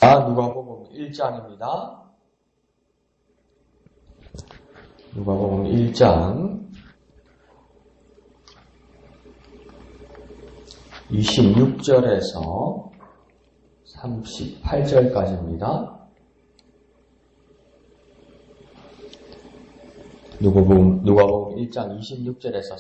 누가복음 1장입니다. 누가복음 1장 26절에서 38절까지입니다. 누가복음 1장 26절에서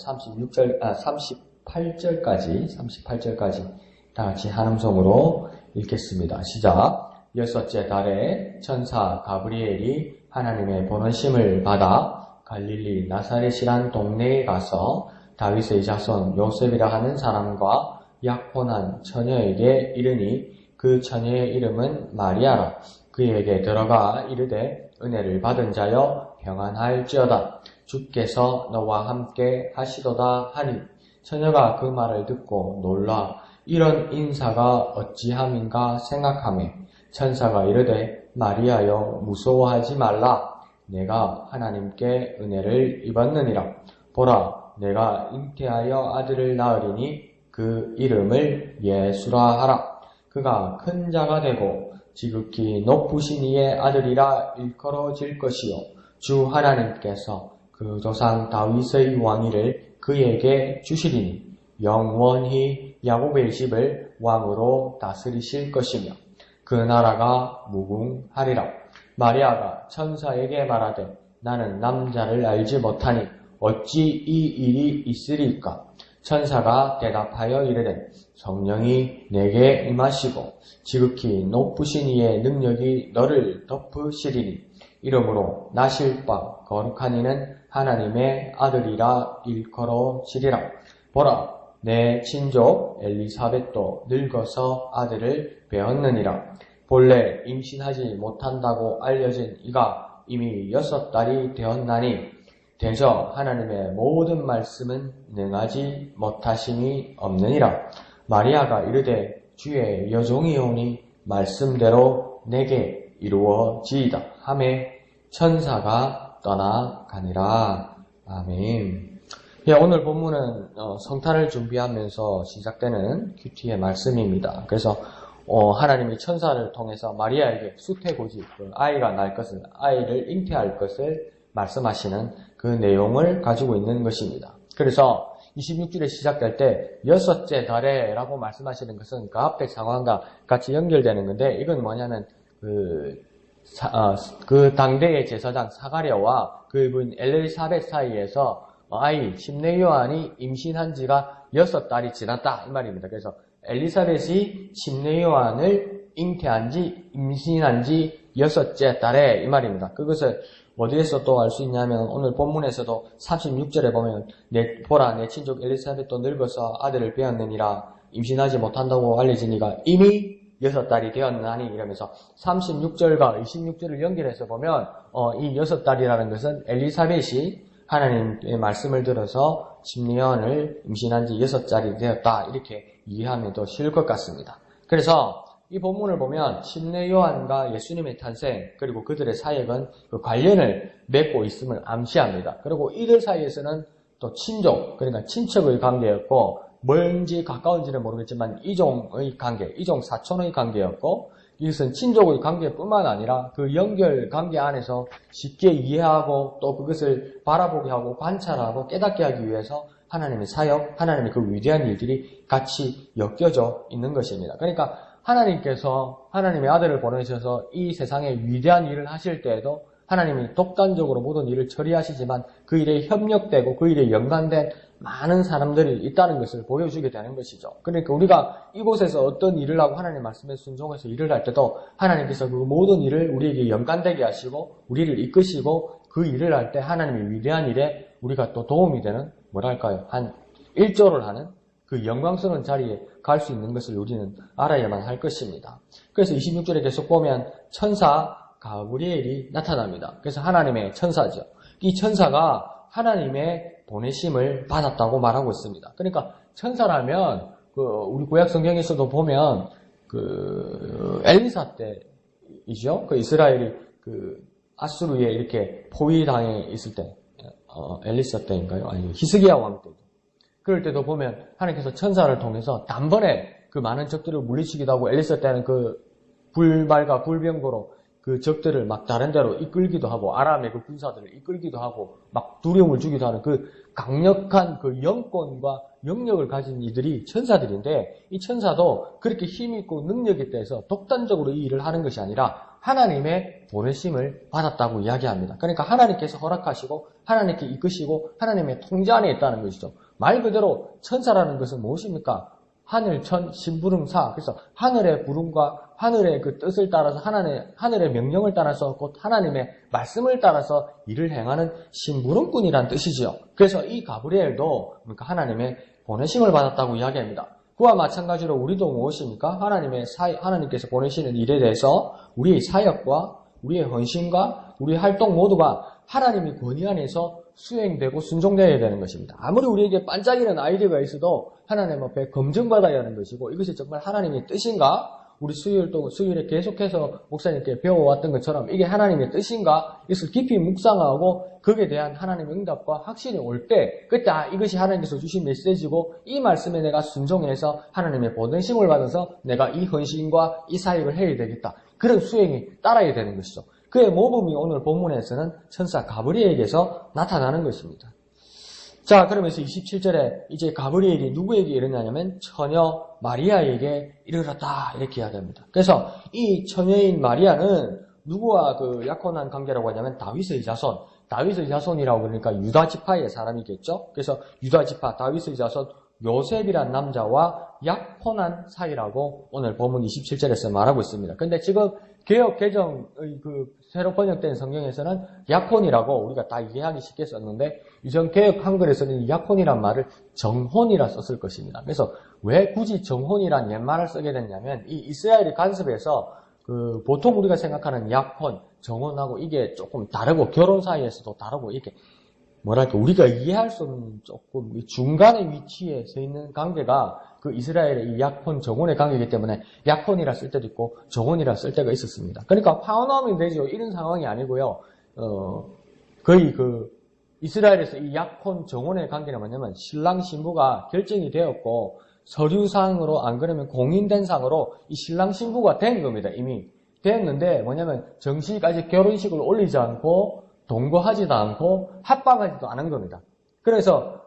38절까지 다 같이 한 음성으로 읽겠습니다. 시작. 여섯째 달에 천사 가브리엘이 하나님의 보내심을 받아 갈릴리 나사렛이란 동네에 가서 다윗의 자손 요셉이라 하는 사람과 약혼한 처녀에게 이르니 그 처녀의 이름은 마리아라. 그에게 들어가 이르되 은혜를 받은 자여 평안할지어다. 주께서 너와 함께 하시도다 하니 처녀가 그 말을 듣고 놀라 이런 인사가 어찌함인가 생각하매 천사가 이르되 마리아여 무서워하지 말라. 내가 하나님께 은혜를 입었느니라. 보라 내가 잉태하여 아들을 낳으리니 그 이름을 예수라 하라. 그가 큰 자가 되고 지극히 높으신 이의 아들이라 일컬어질 것이요 주 하나님께서 그 조상 다윗의 왕위를 그에게 주시리니 영원히 야곱의 집을 왕으로 다스리실 것이며 그 나라가 무궁하리라. 마리아가 천사에게 말하되 나는 남자를 알지 못하니 어찌 이 일이 있으리까? 천사가 대답하여 이르되 성령이 내게 임하시고 지극히 높으신 이의 능력이 너를 덮으시리니 이러므로 나실 바 거룩한 이는 하나님의 아들이라 일컬어지리라. 보라 내 친족 엘리사벳도 늙어서 아들을 배었느니라. 본래 임신하지 못한다고 알려진 이가 이미 6달이 되었나니 대저 하나님의 모든 말씀은 능하지 못하심이 없느니라. 마리아가 이르되 주의 여종이오니 말씀대로 내게 이루어지이다 하매 천사가 떠나가니라. 아멘. 오늘 본문은 성탄을 준비하면서 시작되는 큐티의 말씀입니다. 그래서 하나님이 천사를 통해서 마리아에게 수태고지, 아이가 날 것을, 아이를 잉태할 것을 말씀하시는 그 내용을 가지고 있는 것입니다. 그래서 26절에 시작될 때 6째 달에 라고 말씀하시는 것은 그 앞에 상황과 같이 연결되는 건데 이건 뭐냐면 그 당대의 제사장 사가랴와 그분 엘리사벳 사이에서 아이 침례 요한이 임신한 지가 6달이 지났다 이 말입니다. 그래서 엘리사벳이 침례 요한을 임신한 지 6째 달에 이 말입니다. 그것을 어디에서 또 알 수 있냐면 오늘 본문에서도 36절에 보면 보라 내 친족 엘리사벳도 늙어서 아들을 배었느니라. 임신하지 못한다고 알려지니까 이미 6달이 되었나니 이러면서 36절과 26절을 연결해서 보면 이 6달이라는 것은 엘리사벳이 하나님의 말씀을 들어서 침례 요한을 임신한 지 6달이 되었다 이렇게 이해하면 더 쉬울 것 같습니다. 그래서 이 본문을 보면 침례 요한과 예수님의 탄생 그리고 그들의 사역은 그 관련을 맺고 있음을 암시합니다. 그리고 이들 사이에서는 또 친족 그러니까 친척의 관계였고 멀은지 가까운지는 모르겠지만 이종의 관계, 이종 사촌의 관계였고 이것은 친족의 관계뿐만 아니라 그 연결 관계 안에서 쉽게 이해하고 또 그것을 바라보게 하고 관찰하고 깨닫게 하기 위해서 하나님의 사역, 하나님의 그 위대한 일들이 같이 엮여져 있는 것입니다. 그러니까 하나님께서 하나님의 아들을 보내셔서 이 세상에 위대한 일을 하실 때에도 하나님이 독단적으로 모든 일을 처리하시지만 그 일에 협력되고 그 일에 연관된 많은 사람들이 있다는 것을 보여주게 되는 것이죠. 그러니까 우리가 이곳에서 어떤 일을 하고 하나님 말씀에 순종해서 일을 할 때도 하나님께서 그 모든 일을 우리에게 연관되게 하시고 우리를 이끄시고 그 일을 할 때 하나님의 위대한 일에 우리가 또 도움이 되는 뭐랄까요? 한 일조를 하는 그 영광스러운 자리에 갈 수 있는 것을 우리는 알아야만 할 것입니다. 그래서 26절에 계속 보면 천사 가브리엘이 나타납니다. 그래서 하나님의 천사죠. 이 천사가 하나님의 보내심을 받았다고 말하고 있습니다. 그러니까 천사라면 우리 구약 성경에서도 보면 엘리사 때이죠. 그 이스라엘이 아수르에 이렇게 포위당해 있을 때 엘리사 때인가요? 아니 히스기야 왕 때죠. 그럴 때도 보면 하나님께서 천사를 통해서 단번에 그 많은 적들을 물리치기도 하고 엘리사 때는 그 불말과 불병거로 그 적들을 막 다른 데로 이끌기도 하고 아람의 그 군사들을 이끌기도 하고 막 두려움을 주기도 하는 그 강력한 그 영권과 영역을 가진 이들이 천사들인데 이 천사도 그렇게 힘있고 능력에 대해서 독단적으로 이 일을 하는 것이 아니라 하나님의 보내심을 받았다고 이야기합니다. 그러니까 하나님께서 허락하시고 하나님께 이끄시고 하나님의 통제 안에 있다는 것이죠. 말 그대로 천사라는 것은 무엇입니까? 하늘천 심부름사. 그래서 하늘의 부름과 하늘의 그 뜻을 따라서 하늘의 명령을 따라서 곧 하나님의 말씀을 따라서 일을 행하는 심부름꾼이란 뜻이지요. 그래서 이 가브리엘도 그러니까 하나님의 보내심을 받았다고 이야기합니다. 그와 마찬가지로 우리도 무엇입니까? 하나님께서 보내시는 일에 대해서 우리의 사역과 우리의 헌신과 우리의 활동 모두가 하나님의 권위 안에서 수행되고 순종되어야 되는 것입니다. 아무리 우리에게 반짝이는 아이디어가 있어도 하나님 앞에 검증받아야 하는 것이고 이것이 정말 하나님의 뜻인가? 우리 수요일에 계속해서 목사님께 배워왔던 것처럼 이게 하나님의 뜻인가? 이것을 깊이 묵상하고 거기에 대한 하나님의 응답과 확신이 올 때 그때 이것이 하나님께서 주신 메시지고 이 말씀에 내가 순종해서 하나님의 보내심을 받아서 내가 이 헌신과 이 사역을 해야 되겠다. 그런 수행이 따라야 되는 것이죠. 그의 모범이 오늘 본문에서는 천사 가브리엘에게서 나타나는 것입니다. 자, 그러면서 27절에 이제 가브리엘이 누구에게 이르냐면 처녀 마리아에게 이르렀다 이렇게 이야기합니다. 그래서 이 처녀인 마리아는 누구와 그 약혼한 관계라고 하냐면 다윗의 자손이라고 그러니까 유다 지파의 사람이겠죠. 그래서 유다 지파 다윗의 자손 요셉이란 남자와 약혼한 사이라고 오늘 본문 27절에서 말하고 있습니다. 근데 지금 개역 개정의 그 새로 번역된 성경에서는 약혼이라고 우리가 다 이해하기 쉽게 썼는데 유전 개역 한글에서는 이 약혼이란 말을 정혼이라 썼을 것입니다. 그래서 왜 굳이 정혼이란 옛말을 쓰게 됐냐면 이 이스라엘의 간섭에서 그 보통 우리가 생각하는 약혼, 정혼하고 이게 조금 다르고 결혼 사이에서도 다르고 이렇게 뭐랄까 우리가 이해할 수 없는 조금 중간의 위치에 서 있는 관계가 그 이스라엘의 이 약혼, 정혼의 관계이기 때문에 약혼이라 쓸 때도 있고 정혼이라 쓸 때가 있었습니다. 그러니까 화원하면 되죠. 이런 상황이 아니고요. 거의 그 이스라엘에서 이 약혼, 정혼의 관계는 뭐냐면 신랑 신부가 결정이 되었고 서류상으로 안 그러면 공인된 상으로 이 신랑 신부가 된 겁니다. 이미 됐는데 뭐냐면 정식 아직 결혼식을 올리지 않고 동거하지도 않고 합방하지도 않은 겁니다. 그래서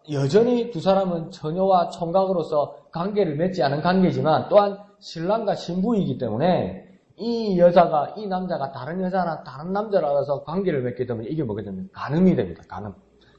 여전히 두 사람은 처녀와 총각으로서 관계를 맺지 않은 관계지만 또한 신랑과 신부이기 때문에 이 남자가 다른 여자나 다른 남자를 알아서 관계를 맺게 되면 이게 뭐게 됩니까? 간음이 됩니다. 간음.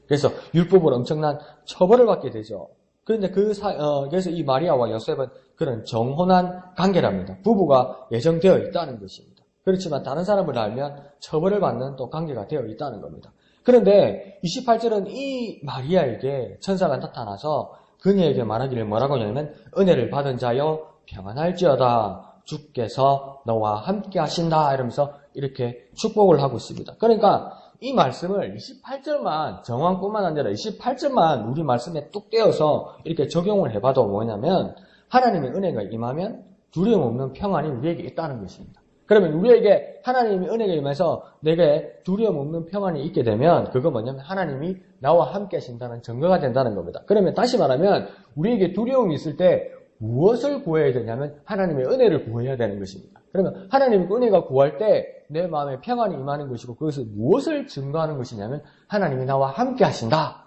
그래서 율법으로 엄청난 처벌을 받게 되죠. 그런데 그래서 이 마리아와 요셉은 그런 정혼한 관계랍니다. 부부가 예정되어 있다는 것입니다. 그렇지만 다른 사람을 알면 처벌을 받는 또 관계가 되어 있다는 겁니다. 그런데 28절은 이 마리아에게 천사가 나타나서 그녀에게 말하기를 뭐라고 하냐면 은혜를 받은 자여 평안할지어다 주께서 너와 함께 하신다 이러면서 이렇게 축복을 하고 있습니다. 그러니까 이 말씀을 28절만 정황뿐만 아니라 28절만 우리 말씀에 뚝 떼어서 이렇게 적용을 해봐도 뭐냐면 하나님의 은혜가 임하면 두려움 없는 평안이 우리에게 있다는 것입니다. 그러면 우리에게 하나님의 은혜가 임해서 내게 두려움 없는 평안이 있게 되면 그거 뭐냐면 하나님이 나와 함께 하신다는 증거가 된다는 겁니다. 그러면 다시 말하면 우리에게 두려움이 있을 때 무엇을 구해야 되냐면 하나님의 은혜를 구해야 되는 것입니다. 그러면 하나님의 은혜가 구할 때 내 마음에 평안이 임하는 것이고 그것을 무엇을 증거하는 것이냐면 하나님이 나와 함께 하신다.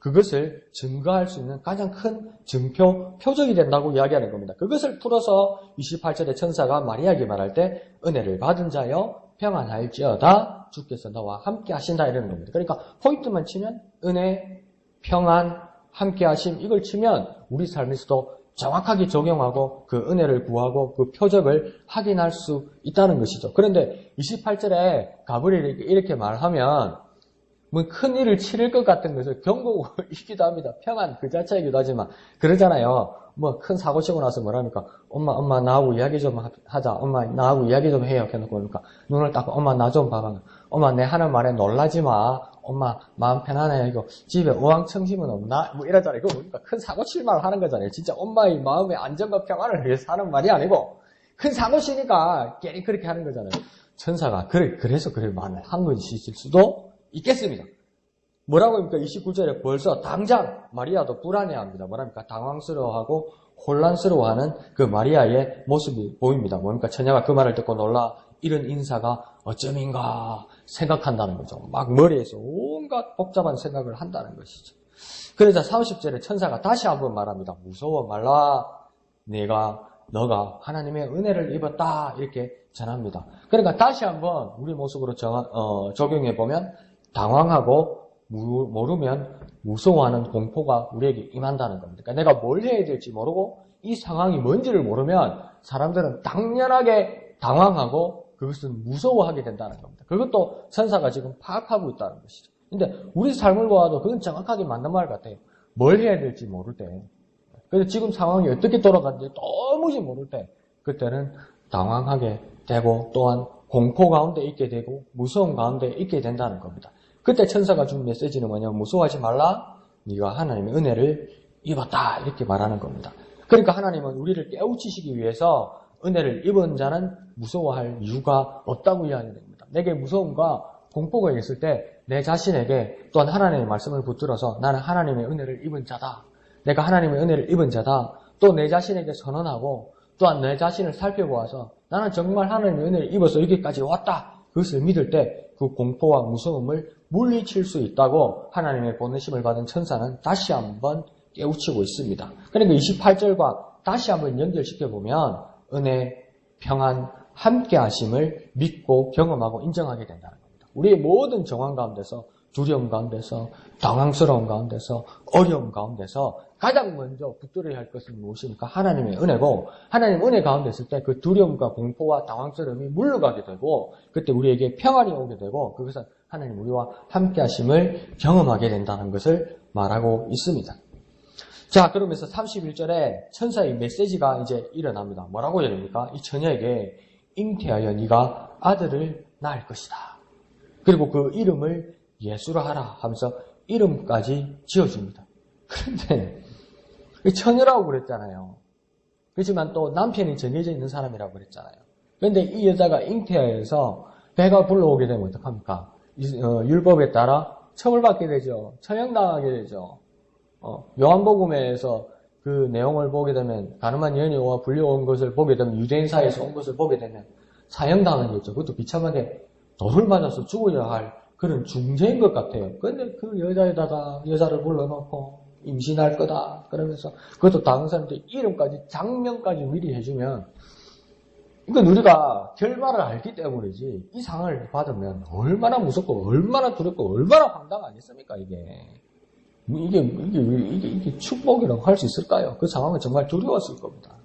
그것을 증거할 수 있는 가장 큰 표적이 된다고 이야기하는 겁니다. 그것을 풀어서 28절에 천사가 마리아에게 말할 때 은혜를 받은 자여 평안할지어다 주께서 너와 함께 하신다 이러는 겁니다. 그러니까 포인트만 치면 은혜, 평안, 함께 하심 이걸 치면 우리 삶에서도 정확하게 적용하고 그 은혜를 구하고 그 표적을 확인할 수 있다는 것이죠. 그런데 28절에 가브리엘이 이렇게 말하면 뭐 큰 일을 치를 것 같은 것을 경고이기도 합니다. 평안 그 자체이기도 하지만 그러잖아요. 뭐 큰 사고 치고 나서 뭐랍니까? 엄마 나하고 이야기 좀 하자. 엄마 나하고 이야기 좀 해요. 해놓고 그러니까 눈을 딱 엄마 나 좀 봐봐. 엄마 내 하는 말에 놀라지 마. 엄마 마음 편안해. 이거 집에 어항청심은 없나? 뭐 이러잖아요. 이거 뭡니까? 큰 사고 칠 말을 하는 거잖아요. 진짜 엄마의 마음의 안정과 평안을 위해서 하는 말이 아니고 큰 사고 치니까 괜히 그렇게 하는 거잖아요. 천사가 그래서 그래 말을 한 것일 수도 있겠습니다. 뭐라고 합니까? 29절에 벌써 당장 마리아도 불안해합니다. 뭐랍니까? 당황스러워하고 혼란스러워하는 그 마리아의 모습이 보입니다. 뭡니까? 처녀가 그 말을 듣고 놀라 이런 인사가 어쩌민가 생각한다는 거죠. 막 머리에서 온갖 복잡한 생각을 한다는 것이죠. 그러자 30절에 천사가 다시 한번 말합니다. 무서워 말라. 너가 하나님의 은혜를 입었다. 이렇게 전합니다. 그러니까 다시 한번 우리 모습으로 적용해보면 당황하고 모르면 무서워하는 공포가 우리에게 임한다는 겁니다. 그러니까 내가 뭘 해야 될지 모르고 이 상황이 뭔지를 모르면 사람들은 당연하게 당황하고 그것은 무서워하게 된다는 겁니다. 그것도 천사가 지금 파악하고 있다는 것이죠. 근데 우리 삶을 보아도 그건 정확하게 맞는 말 같아요. 뭘 해야 될지 모를 때. 그래서 지금 상황이 어떻게 돌아가는지 도무지 모를 때 그때는 당황하게 되고 또한 공포 가운데 있게 되고 무서움 가운데 있게 된다는 겁니다. 그때 천사가 준 메시지는 뭐냐면 무서워하지 말라. 네가 하나님의 은혜를 입었다. 이렇게 말하는 겁니다. 그러니까 하나님은 우리를 깨우치시기 위해서 은혜를 입은 자는 무서워할 이유가 없다고 이야기하는 겁니다. 내게 무서움과 공포가 있을 때 내 자신에게 또한 하나님의 말씀을 붙들어서 나는 하나님의 은혜를 입은 자다. 내가 하나님의 은혜를 입은 자다. 또 내 자신에게 선언하고 또한 내 자신을 살펴보아서 나는 정말 하나님의 은혜를 입어서 여기까지 왔다. 그것을 믿을 때 그 공포와 무서움을 물리칠 수 있다고 하나님의 보내심을 받은 천사는 다시 한번 깨우치고 있습니다. 그러니까 28절과 다시 한번 연결시켜보면 은혜, 평안, 함께하심을 믿고 경험하고 인정하게 된다는 겁니다. 우리의 모든 정황 가운데서 두려움 가운데서 당황스러움 가운데서 어려움 가운데서 가장 먼저 붙들어야 할 것은 무엇입니까? 하나님의 은혜고 하나님 은혜 가운데 있을 때 그 두려움과 공포와 당황스러움이 물러가게 되고 그때 우리에게 평안이 오게 되고 그것은 하나님 우리와 함께 하심을 경험하게 된다는 것을 말하고 있습니다. 자, 그러면서 31절에 천사의 메시지가 이제 일어납니다. 뭐라고 해야 됩니까? 이 처녀에게 잉태하여 네가 아들을 낳을 것이다. 그리고 그 이름을 예수라 하라 하면서 이름까지 지어줍니다. 그런데 처녀라고 그랬잖아요. 그렇지만 또 남편이 정해져 있는 사람이라고 그랬잖아요. 그런데 이 여자가 잉태하여서 배가 불러오게 되면 어떡합니까? 율법에 따라 처벌받게 되죠. 처형당하게 되죠. 요한복음에서 그 내용을 보게 되면 가늠한 여인이 불려온 것을 보게 되면 유대인 사이에서 온 것을 보게 되면 사형당하겠죠. 그것도 비참하게 돌을 맞아서 죽어야 할 그런 중죄인 것 같아요. 그런데 그 여자에다가 여자를 불러놓고 임신할 거다 그러면서 그것도 다른 사람들 이름까지 장명까지 미리 해주면 이건 우리가 결말을 알기 때문이지 이 상을 받으면 얼마나 무섭고 얼마나 두렵고 얼마나 황당하겠습니까 이게 축복이라고 할 수 있을까요? 그 상황은 정말 두려웠을 겁니다.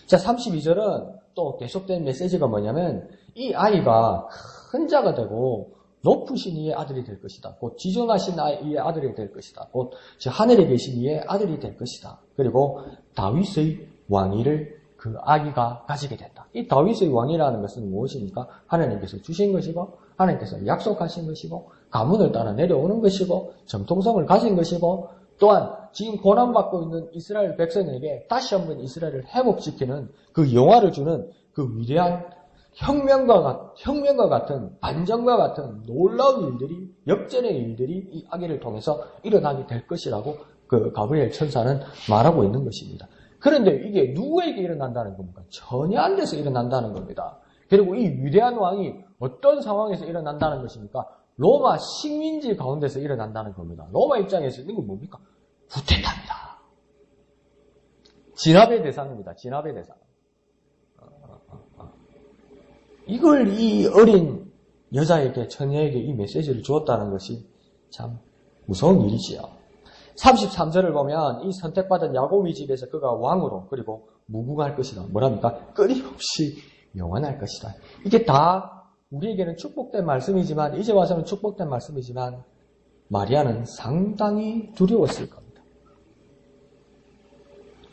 자, 32절은 또 계속된 메시지가 뭐냐면 이 아이가 큰 자가 되고 높으신 이의 아들이 될 것이다. 곧 지존하신 이의 아들이 될 것이다. 곧 하늘에 계신 이의 아들이 될 것이다. 그리고 다윗의 왕위를 그 아기가 가지게 된다. 이 다윗의 왕이라는 것은 무엇입니까? 하나님께서 주신 것이고 하나님께서 약속하신 것이고 가문을 따라 내려오는 것이고 정통성을 가진 것이고 또한 지금 고난받고 있는 이스라엘 백성에게 다시 한번 이스라엘을 회복시키는 그 영화를 주는 그 위대한 혁명과 같은 반전과 같은 놀라운 일들이 역전의 일들이 이 아기를 통해서 일어나게 될 것이라고 그 가브리엘 천사는 말하고 있는 것입니다. 그런데 이게 누구에게 일어난다는 겁니까? 전혀 안 돼서 일어난다는 겁니다. 그리고 이 위대한 왕이 어떤 상황에서 일어난다는 것입니까? 로마 식민지 가운데서 일어난다는 겁니다. 로마 입장에서 이건 뭡니까? 구테타입니다. 진압의 대상입니다. 진압의 대상. 이걸 이 어린 여자에게, 처녀에게 이 메시지를 주었다는 것이 참 무서운 일이지요. 33절을 보면 이 선택받은 야곱의 집에서 그가 왕으로 그리고 무궁할 것이다. 뭐랍니까? 끊임없이 영원할 것이다. 이게 다 우리에게는 축복된 말씀이지만 이제 와서는 축복된 말씀이지만 마리아는 상당히 두려웠을 겁니다.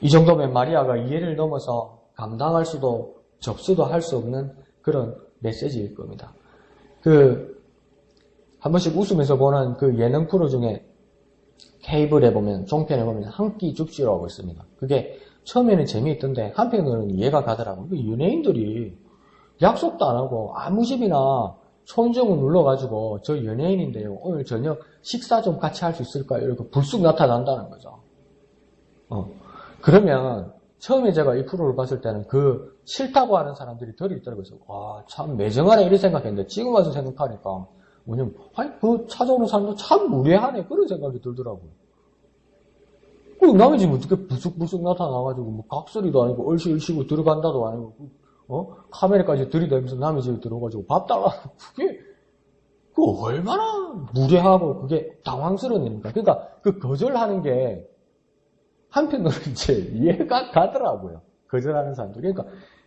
이 정도면 마리아가 이해를 넘어서 감당할 수도 접수도 할 수 없는 그런 메시지일 겁니다. 한 번씩 웃으면서 보는 그 예능 프로 중에 케이블에 보면, 종편에 보면 한 끼 줍쇼라고 있습니다. 그게 처음에는 재미있던데 한편으로는 이해가 가더라고요. 연예인들이 약속도 안 하고 아무 집이나 손정을 눌러가지고 저 연예인인데요. 오늘 저녁 식사 좀 같이 할 수 있을까요? 이렇게 불쑥 나타난다는 거죠. 그러면 처음에 제가 이 프로를 봤을 때는 그 싫다고 하는 사람들이 덜 있더라고요. 와, 참 매정하네 이렇게 생각했는데 지금 와서 생각하니까 뭐냐면 아니 그 찾아오는 사람도 참 무례하네 그런 생각이 들더라고요. 그 남의 집 어떻게 부쑥부쑥 나타나가지고 뭐 각설이도 아니고 얼씨얼씨고 들어간다도 아니고 카메라까지 들이대면서 남의 집에 들어가지고 밥 달라. 그게 그 얼마나 무례하고 그게 당황스러운 일입니까? 그러니까 그 거절하는 게 한편으로는 이제 이해가 가더라고요. 거절하는 사람들. 그러니까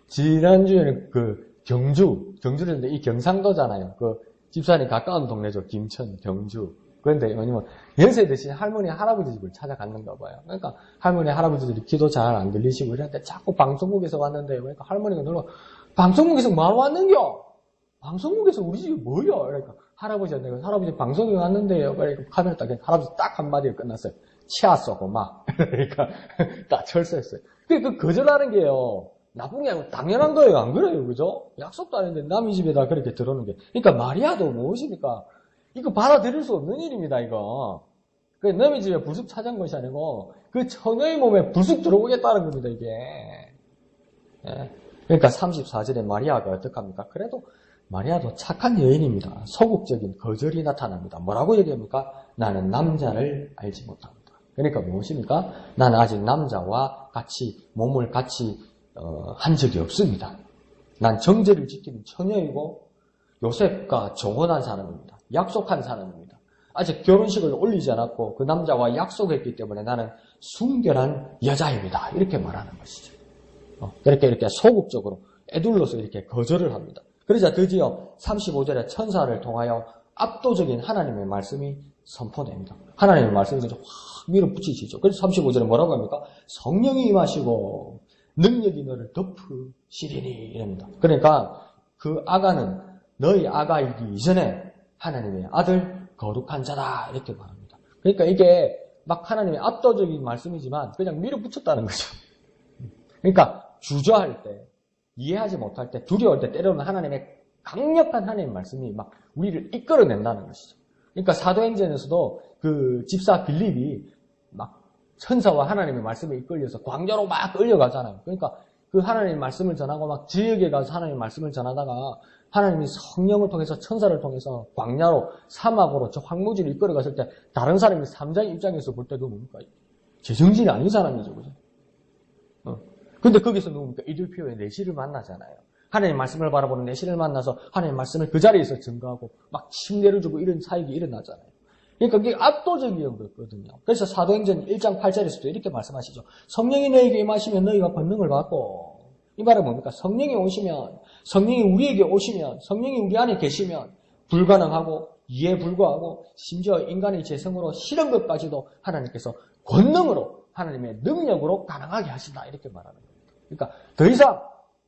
지난주에는 그 경주인데 이 경상도잖아요. 그 집사람이 가까운 동네죠. 김천, 경주. 그런데 왜냐면 연세 드신 할머니, 할아버지 집을 찾아갔는가 봐요. 그러니까 할머니, 할아버지들이 귀도 잘 안 들리시고 이랬는데 자꾸 방송국에서 왔는데 그러니까 할머니가 놀라 방송국에서 뭐 왔는겨? 방송국에서 우리 집이 뭐야? 그러니까 할아버지한테 할아버지 방송국에 왔는데요. 그러니까 카메라 딱 할아버지 딱 한마디에 끝났어요. 치았어, 막. 그러니까 딱 철수했어요. 그 거절하는 게요. 나쁜 게 아니고 당연한 거예요. 안 그래요? 그죠? 약속도 아닌데 남의 집에다 그렇게 들어오는 게. 그러니까 마리아도 무엇입니까? 이거 받아들일 수 없는 일입니다, 이거. 그 남의 집에 불쑥 찾아온 것이 아니고 그 처녀의 몸에 불쑥 들어오겠다는 겁니다, 이게. 예. 그러니까 34절에 마리아가 어떡합니까? 그래도 마리아도 착한 여인입니다. 소극적인 거절이 나타납니다. 뭐라고 얘기합니까? 나는 남자를 알지 못합니다. 그러니까 무엇입니까? 나는 아직 남자와 몸을 같이 한 적이 없습니다. 난 정제를 지키는 처녀이고 요셉과 정혼한 사람입니다. 약속한 사람입니다. 아직 결혼식을 올리지 않았고 그 남자와 약속했기 때문에 나는 순결한 여자입니다. 이렇게 말하는 것이죠. 이렇게 소극적으로 애둘러서 이렇게 거절을 합니다. 그러자 드디어 35절에 천사를 통하여 압도적인 하나님의 말씀이 선포됩니다. 하나님의 말씀이 확 밀어붙이시죠. 그래서 35절에 뭐라고 합니까? 성령이 임하시고 능력이 너를 덮으시리니 이랍니다. 그러니까 그 아가는 너희 아가이기 이전에 하나님의 아들 거룩한 자다 이렇게 말합니다. 그러니까 이게 막 하나님의 압도적인 말씀이지만 그냥 밀어붙였다는 거죠. 그러니까 주저할 때, 이해하지 못할 때, 두려울 때 때로는 하나님의 강력한 하나님의 말씀이 막 우리를 이끌어낸다는 것이죠. 그러니까 사도행전에서도 그 집사 빌립이 막 천사와 하나님의 말씀에 이끌려서 광야로 막 끌려가잖아요. 그러니까 그 하나님의 말씀을 전하고 막 지역에 가서 하나님의 말씀을 전하다가 하나님이 성령을 통해서 천사를 통해서 광야로 사막으로 저 황무지를 이끌어갔을 때 다른 사람이 삼자의 입장에서 볼 때도 뭡니까? 제정신이 아닌 사람이죠. 그죠? 근데 거기서 누굽니까? 이들표의 내시를 만나잖아요. 하나님의 말씀을 바라보는 내시를 만나서 하나님의 말씀을 그 자리에서 증거하고 막 침례를 주고 이런 사역이 일어나잖아요. 그러니까 그게 압도적인 거거든요. 그래서 사도행전 1장 8절에서도 이렇게 말씀하시죠. 성령이 너에게 임하시면 너희가 권능을 받고 이 말은 뭡니까? 성령이 오시면 성령이 우리에게 오시면 성령이 우리 안에 계시면 불가능하고 이해 불구하고 심지어 인간의 재성으로 싫은 것까지도 하나님께서 권능으로 하나님의 능력으로 가능하게 하신다 이렇게 말하는 겁니다. 그러니까 더 이상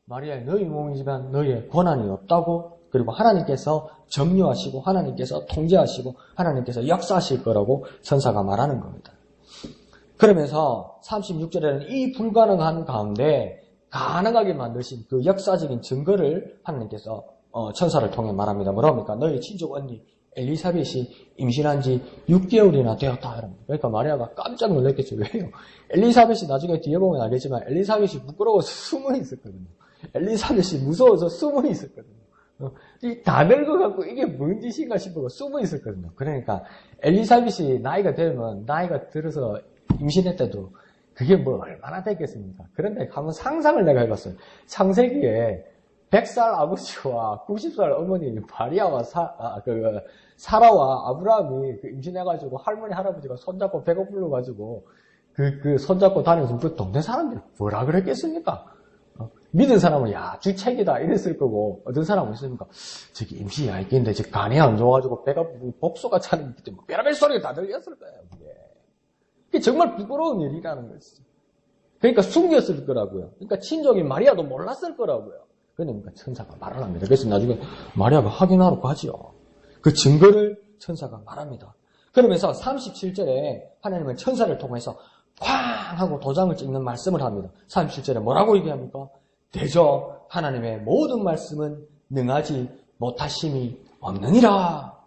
마리아의 너희 몸이지만 너희의 권한이 없다고 그리고 하나님께서 정료하시고 하나님께서 통제하시고 하나님께서 역사하실 거라고 천사가 말하는 겁니다. 그러면서 36절에는 이 불가능한 가운데 가능하게 만드신 그 역사적인 증거를 하나님께서 천사를 통해 말합니다. 뭐랍니까? 너희 친족 언니 엘리사벳이 임신한 지 6개월이나 되었다. 그러니까 마리아가 깜짝 놀랐겠죠. 왜요? 엘리사벳이 나중에 뒤에 보면 알겠지만 엘리사벳이 부끄러워서 숨어 있었거든요. 엘리사벳이 무서워서 숨어 있었거든요. 다 늙어갖고 이게 뭔 짓인가 싶어서 숨어 있었거든요. 그러니까 엘리사벳이 나이가 들어서 임신했대도 그게 뭐 얼마나 됐겠습니까? 그런데 한번 상상을 내가 해봤어요. 창세기에 100살 아버지와 90살 어머니 마리아와 사라와 아브라함이 임신해가지고 할머니 할아버지가 손잡고 배가 불러가지고 그 손잡고 다니면서 그 동네 사람들이 뭐라 그랬겠습니까? 믿은 사람은 야 주책이다 이랬을 거고 어떤 사람은 있습니까? 저기 임신이 알겠는데 저 간이 안 좋아가지고 배가 복소가 차는 기 때문에 뼈라벨 소리가 다 들렸을 거예요. 그게 정말 부끄러운 일이라는 것이죠. 그러니까 숨겼을 거라고요. 그러니까 친족인 마리아도 몰랐을 거라고요. 그러니까 천사가 말을 합니다. 그래서 나중에 마리아가 확인하러 가죠. 그 증거를 천사가 말합니다. 그러면서 37절에 하나님은 천사를 통해서 쾅 하고 도장을 찍는 말씀을 합니다. 37절에 뭐라고 얘기합니까? 대저 하나님의 모든 말씀은 능하지 못하심이 없느니라.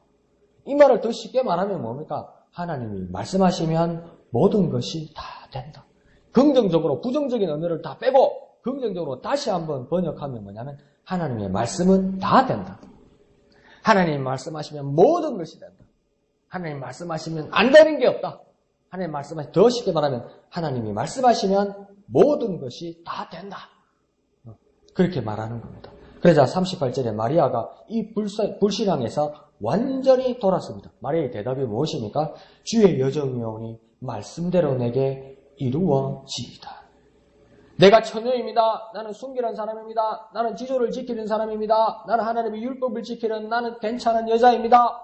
이 말을 더 쉽게 말하면 뭡니까? 하나님이 말씀하시면 모든 것이 다 된다. 긍정적으로 부정적인 언어를 다 빼고 긍정적으로 다시 한번 번역하면 뭐냐면 하나님의 말씀은 다 된다. 하나님이 말씀하시면 모든 것이 된다. 하나님이 말씀하시면 안 되는 게 없다. 하나님이 말씀하시면 더 쉽게 말하면 하나님이 말씀하시면 모든 것이 다 된다. 그렇게 말하는 겁니다. 그러자 38절에 마리아가 이 불신앙에서 완전히 돌았습니다. 마리아의 대답이 무엇입니까? 주의 여정이오니 말씀대로 내게 이루어지이다. 내가 처녀입니다. 나는 순결한 사람입니다. 나는 지조를 지키는 사람입니다. 나는 하나님의 율법을 지키는 나는 괜찮은 여자입니다.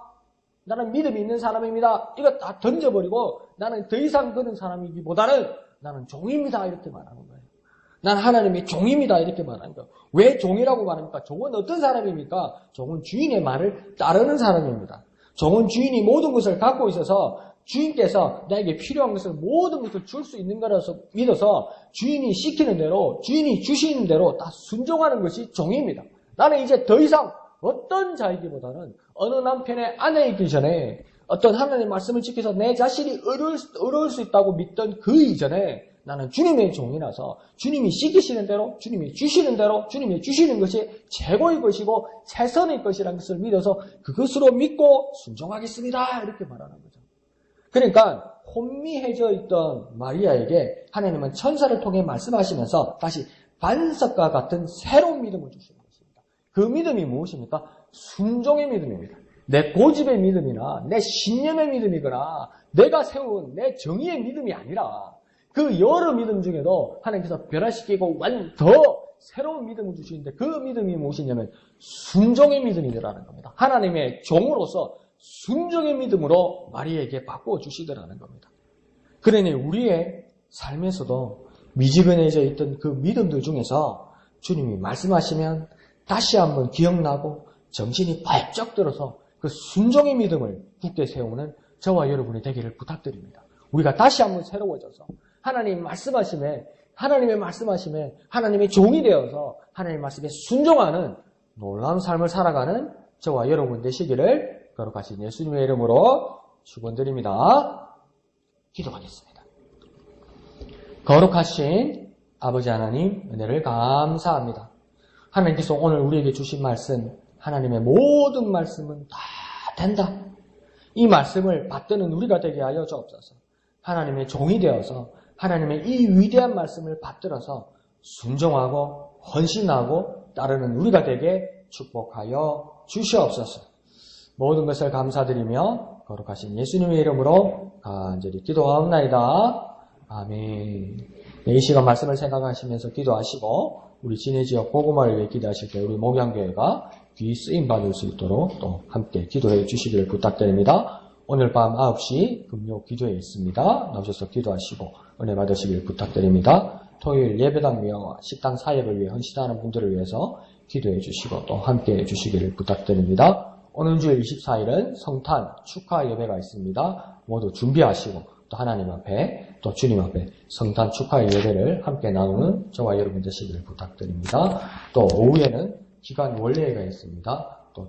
나는 믿음이 있는 사람입니다. 이거 다 던져버리고 나는 더 이상 그런 사람이기보다는 나는 종입니다. 이렇게 말하는 거예요. 나는 하나님의 종입니다. 이렇게 말하는 거예요. 왜 종이라고 말합니까? 종은 어떤 사람입니까? 종은 주인의 말을 따르는 사람입니다. 종은 주인이 모든 것을 갖고 있어서 주인께서 나에게 필요한 것을 모든 것을 줄 수 있는 거라서 믿어서 주인이 시키는 대로 주인이 주시는 대로 다 순종하는 것이 종입니다. 나는 이제 더 이상 어떤 자이기보다는 어느 남편의 아내이기 전에 어떤 하나님의 말씀을 지켜서 내 자신이 어려울 수 있다고 믿던 그 이전에 나는 주님의 종이라서 주님이 시키시는 대로 주님이 주시는 대로 주님이 주시는 것이 최고의 것이고 최선의 것이라는 것을 믿어서 그것으로 믿고 순종하겠습니다. 이렇게 말하는 거죠. 그러니까 혼미해져 있던 마리아에게 하나님은 천사를 통해 말씀하시면서 다시 반석과 같은 새로운 믿음을 주시는 것입니다. 그 믿음이 무엇입니까? 순종의 믿음입니다. 내 고집의 믿음이나 내 신념의 믿음이거나 내가 세운 내 정의의 믿음이 아니라 그 여러 믿음 중에도 하나님께서 변화시키고 더 새로운 믿음을 주시는데 그 믿음이 무엇이냐면 순종의 믿음이라는 겁니다. 하나님의 종으로서 순종의 믿음으로 마리아에게 바꿔주시더라는 겁니다. 그러니 우리의 삶에서도 미지근해져 있던 그 믿음들 중에서 주님이 말씀하시면 다시 한번 기억나고 정신이 발쩍 들어서 그 순종의 믿음을 굳게 세우는 저와 여러분이 되기를 부탁드립니다. 우리가 다시 한번 새로워져서 하나님의 말씀에 하나님의 종이 되어서 하나님의 말씀에 순종하는 놀라운 삶을 살아가는 저와 여러분 되시기를 거룩하신 예수님의 이름으로 축원드립니다. 기도하겠습니다. 거룩하신 아버지 하나님 은혜를 감사합니다. 하나님께서 오늘 우리에게 주신 말씀 하나님의 모든 말씀은 다 된다. 이 말씀을 받드는 우리가 되게 하여 주옵소서. 하나님의 종이 되어서 하나님의 이 위대한 말씀을 받들어서 순종하고 헌신하고 따르는 우리가 되게 축복하여 주시옵소서. 모든 것을 감사드리며 거룩하신 예수님의 이름으로 간절히 기도하옵나이다. 아멘. 네, 이 시간 말씀을 생각하시면서 기도하시고 우리 진해지역 복음화를 위해 기도하실 때 우리 목양교회가 귀 쓰임 받을 수 있도록 또 함께 기도해 주시기를 부탁드립니다. 오늘 밤 9시 금요 기도회 있습니다. 나오셔서 기도하시고 은혜 받으시길 부탁드립니다. 토요일 예배당 위와 식당 사역을 위해 헌신하는 분들을 위해서 기도해 주시고 또 함께 해 주시기를 부탁드립니다. 오늘 주일 24일은 성탄 축하 예배가 있습니다. 모두 준비하시고 또 하나님 앞에 또 주님 앞에 성탄 축하 예배를 함께 나누는 저와 여러분 되시기를 부탁드립니다. 또 오후에는 기간 원례회가 있습니다. 또